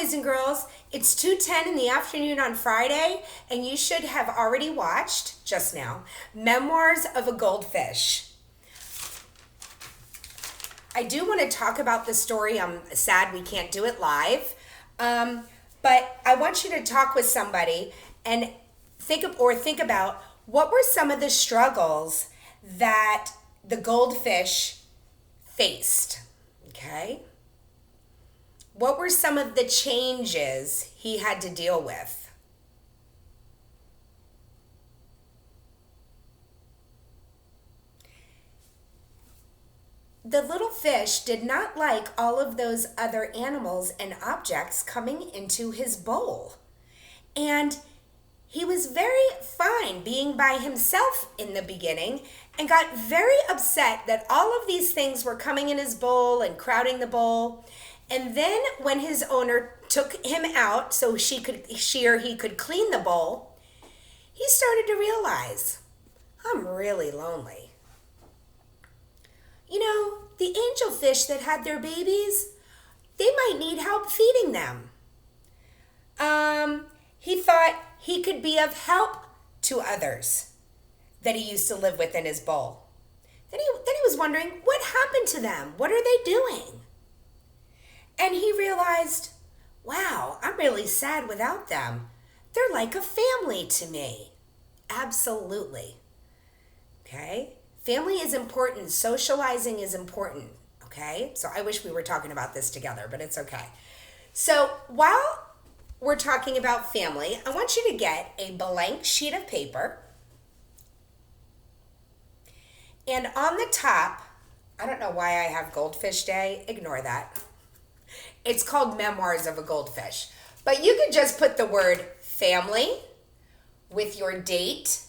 boys and girls. It's 2:10 in the afternoon on Friday, and you should have already watched, just now, Memoirs of a Goldfish. I do want to talk about the story. I'm sad we can't do it live, but I want you to talk with somebody and think about what were some of the struggles that the goldfish faced, okay? What were some of the changes he had to deal with? The little fish did not like all of those other animals and objects coming into his bowl. And he was very fine being by himself in the beginning and got very upset that all of these things were coming in his bowl and crowding the bowl. And then when his owner took him out so she or he could clean the bowl, he started to realize, I'm really lonely. You know, the angelfish that had their babies, they might need help feeding them. He thought he could be of help to others that he used to live with in his bowl. Then he was wondering, what happened to them? What are they doing? And he realized, wow, I'm really sad without them. They're like a family to me. Absolutely. Okay? Family is important. Socializing is important. Okay? So I wish we were talking about this together, but it's okay. So while we're talking about family, I want you to get a blank sheet of paper. And on the top, I don't know why I have Goldfish Day. Ignore that. It's called Memoirs of a Goldfish. But you could just put the word family with your date,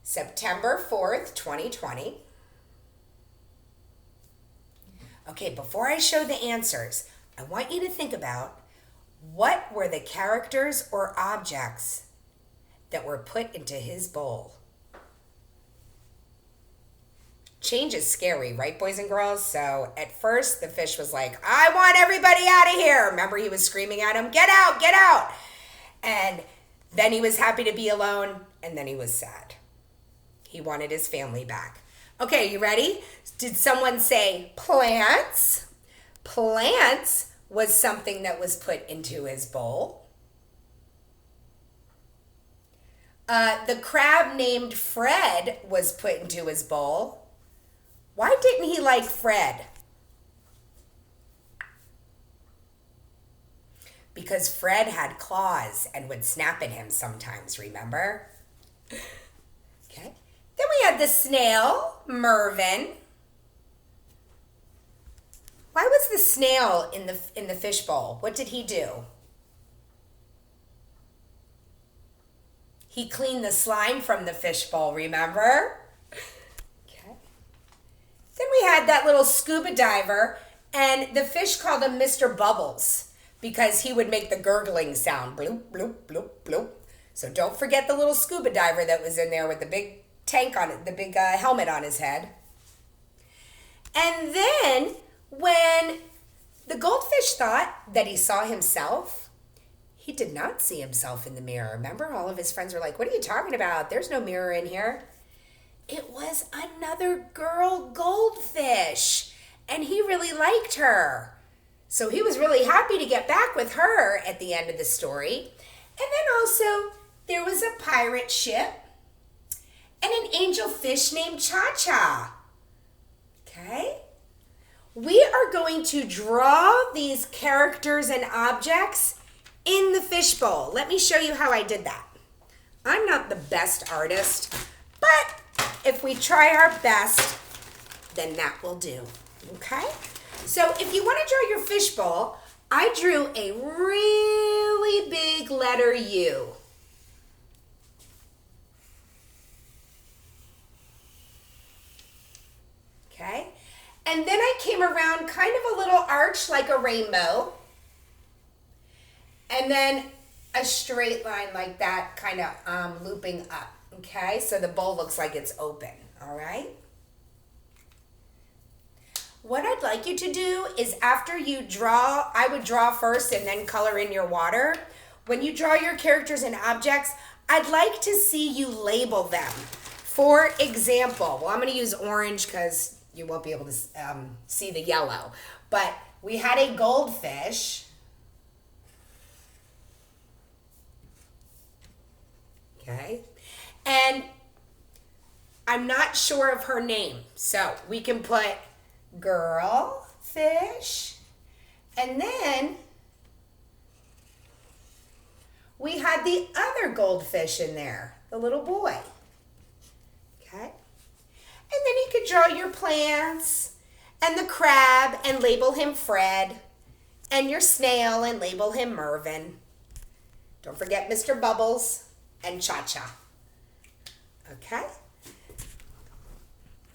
September 4th, 2020. Okay, before I show the answers, I want you to think about what were the characters or objects that were put into his bowl. Change is scary, right, boys and girls? So at first, the fish was like, I want everybody out of here. Remember, he was screaming at him, get out, get out. And then he was happy to be alone, and then he was sad. He wanted his family back. Okay, you ready? Did someone say plants? Plants was something that was put into his bowl. The crab named Fred was put into his bowl. Why didn't he like Fred? Because Fred had claws and would snap at him sometimes, remember? Okay. Then we had the snail, Mervin. Why was the snail in the fish bowl? What did he do? He cleaned the slime from the fish bowl, remember? Okay. Then we had that little scuba diver, and the fish called him Mr. Bubbles because he would make the gurgling sound, bloop, bloop, bloop, bloop. So don't forget the little scuba diver that was in there with the big tank on it, the big helmet on his head. And then when the goldfish thought that he saw himself, he did not see himself in the mirror. Remember, all of his friends were like, what are you talking about? There's no mirror in here. It was another girl goldfish, and he really liked her. So he was really happy to get back with her at the end of the story. And then also, there was a pirate ship and an angel fish named Cha-Cha. Okay? We are going to draw these characters and objects in the fishbowl. Let me show you how I did that. I'm not the best artist, but if we try our best, then that will do. Okay? So if you want to draw your fishbowl, I drew a really big letter U. Okay? And then I came around kind of a little arch like a rainbow. And then a straight line like that, kind of looping up. Okay? So the bowl looks like it's open. All right? What I'd like you to do is after you draw, I would draw first and then color in your water. When you draw your characters and objects, I'd like to see you label them. For example, well, I'm going to use orange because you won't be able to see the yellow. But we had a goldfish. Okay. And I'm not sure of her name. So we can put girl fish. And then we had the other goldfish in there, the little boy. Okay. And then you could draw your plants and the crab and label him Fred, and your snail and label him Mervin. Don't forget Mr. Bubbles and Cha-Cha. Okay?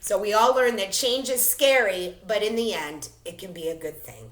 So we all learned that change is scary, but in the end, it can be a good thing.